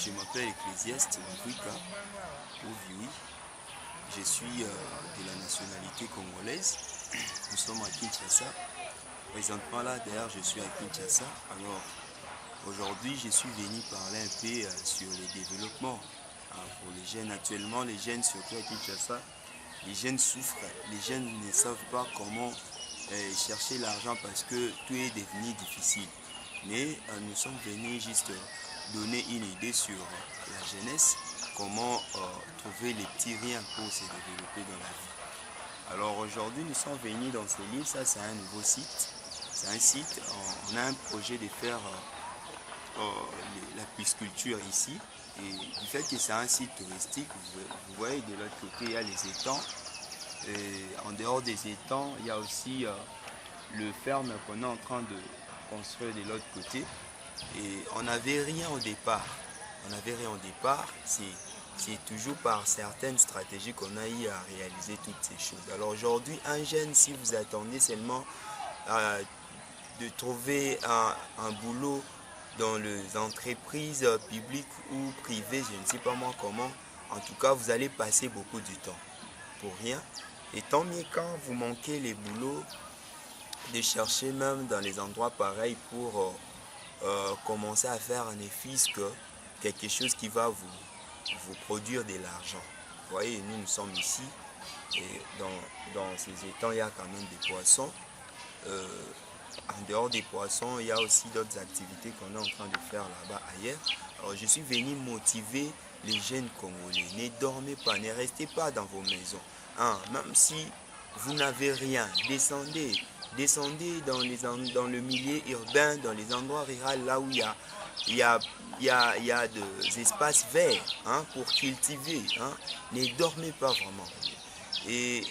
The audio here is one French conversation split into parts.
Je m'appelle Ecclésiaste Mvouika, ou Viwi. Je suis de la nationalité congolaise. Nous sommes à Kinshasa. Présentement là, d'ailleurs, je suis à Kinshasa. Alors, aujourd'hui, je suis venu parler un peu sur le développement pour les jeunes. Actuellement, les jeunes, surtout à Kinshasa, les jeunes souffrent. Les jeunes ne savent pas comment chercher l'argent parce que tout est devenu difficile. Mais nous sommes venus juste donner une idée sur la jeunesse, comment trouver les petits riens pour se développer dans la vie. Alors aujourd'hui, nous sommes venus dans ce livre. Ça, c'est un nouveau site. C'est un site, on a un projet de faire l'apiculture ici. Et du fait que c'est un site touristique, vous voyez de l'autre côté, il y a les étangs. Et en dehors des étangs, il y a aussi le ferme qu'on est en train de construire de l'autre côté. Et on n'avait rien au départ. On n'avait rien au départ. C'est toujours par certaines stratégies qu'on a eu à réaliser toutes ces choses. Alors aujourd'hui, un jeune, si vous attendez seulement de trouver un boulot dans les entreprises publiques ou privées, je ne sais pas moi comment, en tout cas, vous allez passer beaucoup de temps pour rien. Et tant mieux quand vous manquez les boulots, de chercher même dans les endroits pareils pour commencer à faire un fisc, quelque chose qui va vous produire de l'argent. Vous voyez, nous sommes ici et dans ces étangs, il y a quand même des poissons. En dehors des poissons, il y a aussi d'autres activités qu'on est en train de faire là-bas ailleurs. Alors, je suis venu motiver les jeunes Congolais. Ne dormez pas, ne restez pas dans vos maisons. Même si vous n'avez rien, descendez dans le milieu urbain, dans les endroits ruraux, là où il y a des espaces verts pour cultiver. Ne dormez pas vraiment. Et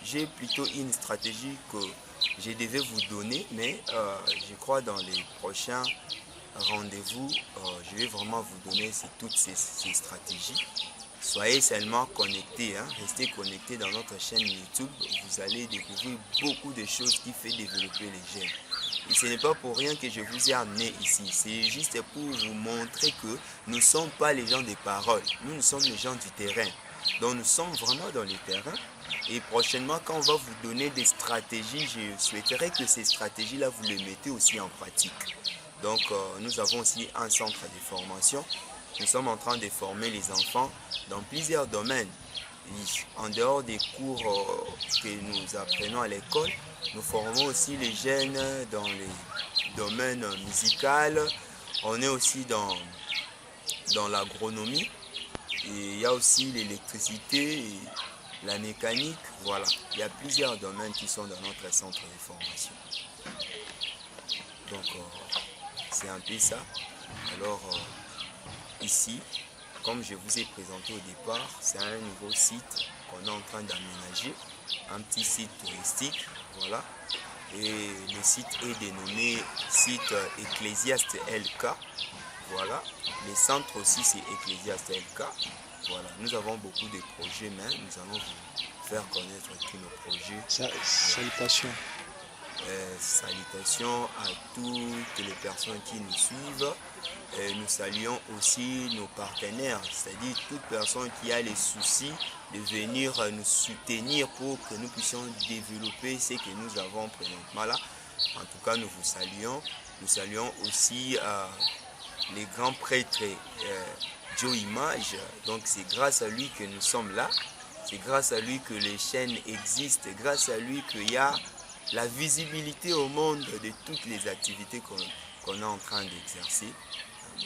j'ai plutôt une stratégie que je devais vous donner, mais je crois dans les prochains rendez-vous, je vais vraiment vous donner toutes ces stratégies. Soyez seulement connectés, restez connectés dans notre chaîne YouTube. Vous allez découvrir beaucoup de choses qui font développer les jeunes. Et ce n'est pas pour rien que je vous ai amené ici. C'est juste pour vous montrer que nous ne sommes pas les gens des paroles. Nous sommes les gens du terrain. Donc nous sommes vraiment dans le terrain. Et prochainement, quand on va vous donner des stratégies, je souhaiterais que ces stratégies-là, vous les mettez aussi en pratique. Donc nous avons aussi un centre de formation. Nous sommes en train de former les enfants dans plusieurs domaines. En dehors des cours que nous apprenons à l'école, nous formons aussi les jeunes dans les domaines musicaux. On est aussi dans l'agronomie. Et il y a aussi l'électricité et la mécanique. Voilà, il y a plusieurs domaines qui sont dans notre centre de formation. Donc, c'est un peu ça. Alors, ici, comme je vous ai présenté au départ, c'est un nouveau site qu'on est en train d'aménager, un petit site touristique, voilà. Et le site est dénommé site Ecclésiaste LK, voilà. Le centre aussi c'est Ecclésiaste LK, voilà. Nous avons beaucoup de projets, mais nous allons vous faire connaître tous nos projets. Salutations. Salutations à toutes les personnes qui nous suivent. Nous saluons aussi nos partenaires, c'est-à-dire toute personne qui a les soucis de venir nous soutenir pour que nous puissions développer ce que nous avons présentement là. En tout cas, nous vous saluons. Nous saluons aussi les grands prêtres Joe Image. Donc c'est grâce à lui que nous sommes là. C'est grâce à lui que les chaînes existent. C'est grâce à lui qu'il y a la visibilité au monde de toutes les activités qu'on est en train d'exercer.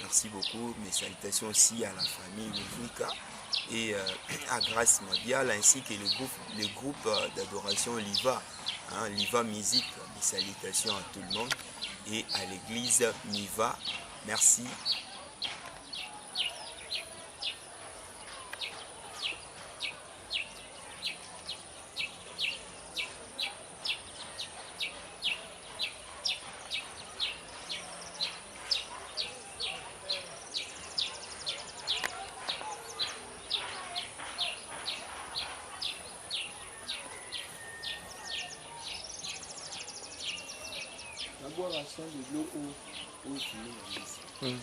Merci beaucoup. Mes salutations aussi à la famille Mvouika et à Grâce Mabial ainsi que le groupe d'adoration Liva, Liva Musique. Mes salutations à tout le monde et à l'église Miva. Merci. Mm.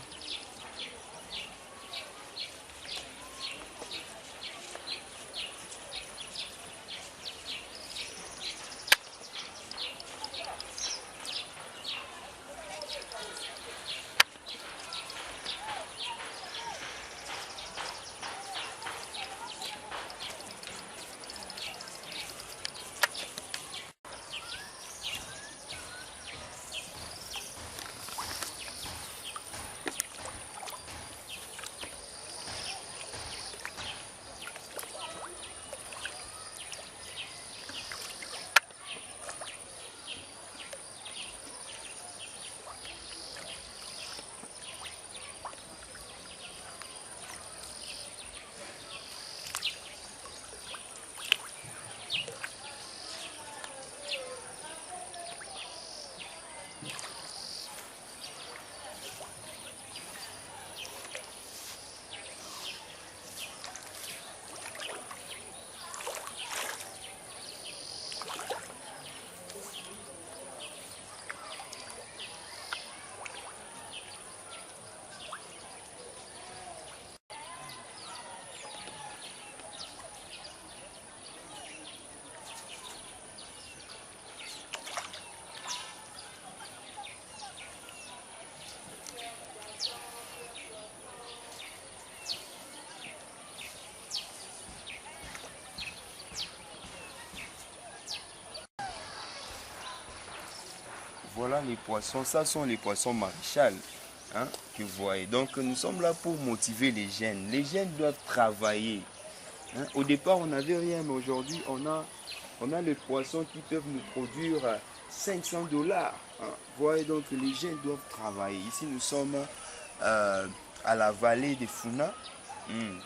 voilà les poissons. Ça sont les poissons maréchal, hein, que vous voyez. Donc nous sommes là pour motiver les jeunes. Les jeunes doivent travailler. Hein. Au départ, on n'avait rien, mais aujourd'hui, on a les poissons qui peuvent nous produire 500 $. Hein. Vous voyez, donc les jeunes doivent travailler. Ici, nous sommes à la vallée de Funa.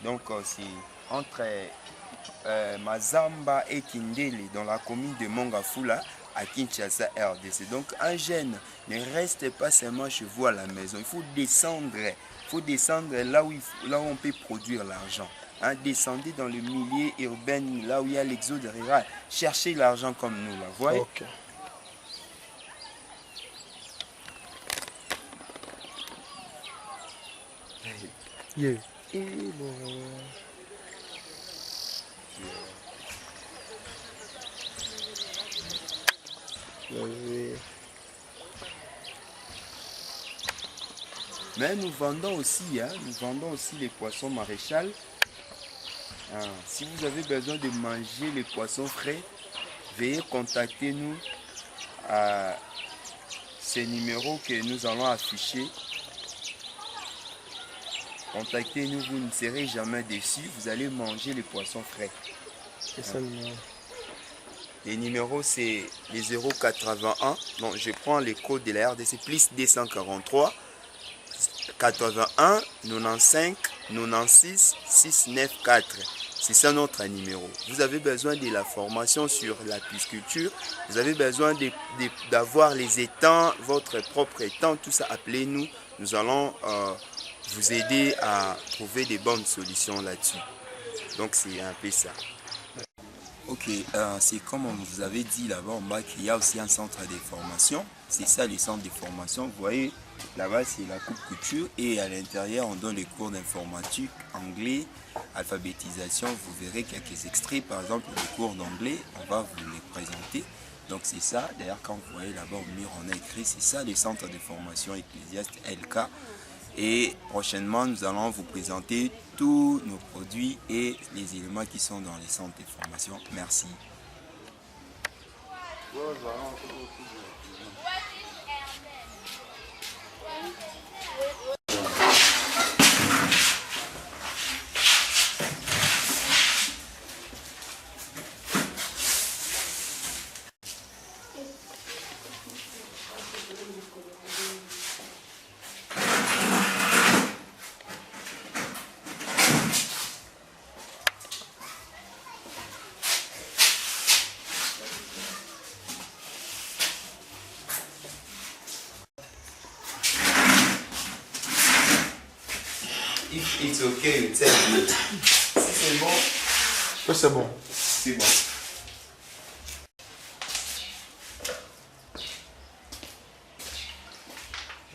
Donc, c'est entre Mazamba et Kindele, dans la commune de Mongafula, à Kinshasa, RDC. Donc, un jeune ne reste pas seulement chez vous à la maison. Il faut descendre. Là où on peut produire l'argent. Hein, descendez dans le milieu urbain, là où il y a l'exode rural. Cherchez l'argent comme nous, là. Vous voyez? Okay. Yeah. Mais nous vendons aussi les poissons maréchal. Si vous avez besoin de manger les poissons frais, veuillez contacter nous à ces numéros que nous allons afficher. Contactez-nous, vous ne serez jamais déçus, vous allez manger les poissons frais. Les numéros, c'est les 081. Donc, je prends les codes de la RDC, plus 243 81 95 96 694. C'est ça notre numéro. Vous avez besoin de la formation sur la pisciculture. Vous avez besoin d'avoir les étangs, votre propre étang, tout ça, appelez-nous. Nous allons vous aider à trouver des bonnes solutions là-dessus. Donc c'est un peu ça. Ok, c'est comme on vous avait dit là-bas en bas qu'il y a aussi un centre de formation. C'est ça le centre de formation. Vous voyez, là-bas c'est la coupe couture et à l'intérieur on donne les cours d'informatique, anglais, alphabétisation. Vous verrez quelques extraits, par exemple les cours d'anglais, on va vous les présenter. Donc c'est ça, d'ailleurs quand vous voyez là-bas au mur on a écrit, c'est ça le centre de formation Ecclésiaste LK. Et prochainement, nous allons vous présenter tous nos produits et les éléments qui sont dans les centres de formation. Merci. If it's okay, you tell me. Si c'est bon. Oui, c'est bon. C'est bon.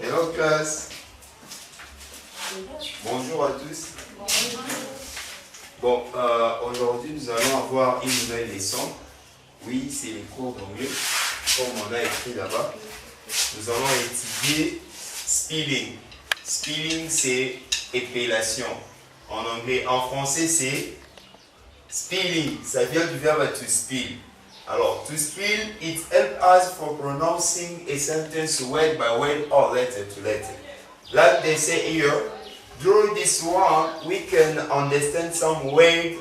Hello classe. Bonjour à tous. Bon, aujourd'hui nous allons avoir une nouvelle leçon. Oui, c'est les cours d'anglais, comme on a écrit là-bas. Nous allons étudier spelling. Spelling, c'est épellation en anglais. En français, c'est spelling. Ça vient du verbe to spell. Alors, to spell, it helps us for pronouncing a sentence word by word or letter to letter. Like they say here, through this one, we can understand some word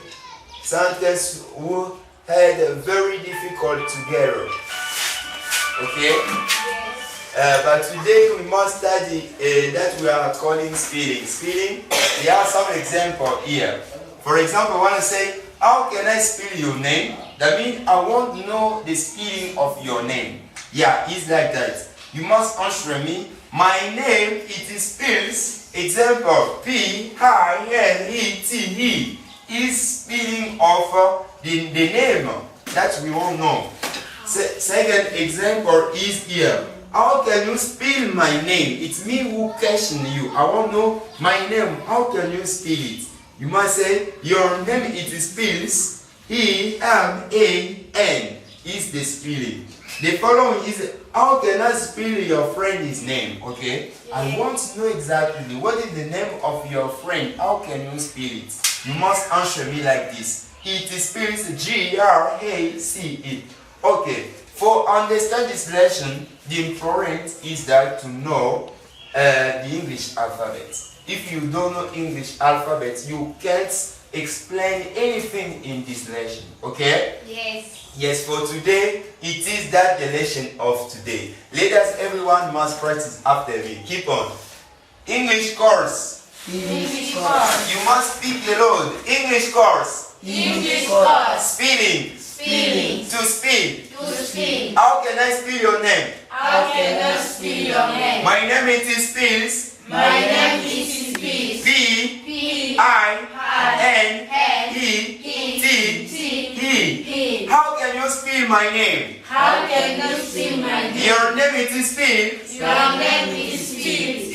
sentence who had very difficult together. Okay? But today we must study that we are calling spelling. Spelling, there are some examples here. For example, I want to say, how can I spell your name? That means I want to know the spelling of your name. Yeah, it's like that. You must answer me. My name, it is spells, example, P-I-N-E-T-E. Is spelling of the name that we all know. Second example is here. How can you spell my name? It's me who question you. I want to know my name. How can you spell it? You must say, your name it spells E-M-A-N is the spelling. The following is, how can I spell your friend's name? Okay? I want to know exactly what is the name of your friend. How can you spell it? You must answer me like this. It spells G-R-A-C-E. Okay, for understand this lesson, the important is that to know the English alphabet. If you don't know English alphabet, you can't explain anything in this lesson. Okay? Yes. Yes, for today, it is that the lesson of today. Let us, everyone must practice after me. Keep on. English course. English course. You must speak aloud. English course. English course. Spelling. Spelling. To speak. To speak. How can I spell your name? How can I spell your name? My name is Spills. My name is Spills. P-I-N-E-T-T-E. How can you spell my name? How can you spell my name? Your name is Spills. Your name is Spills.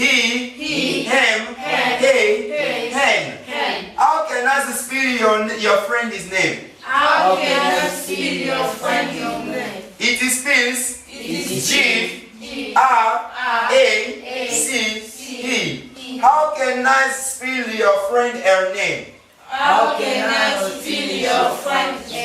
Hen. How can I spell your friend's name? How can I spell your friend's name? It is Spills. It is G-R-A-C-E. How can I spell your friend her name? How can I spell your friend's name?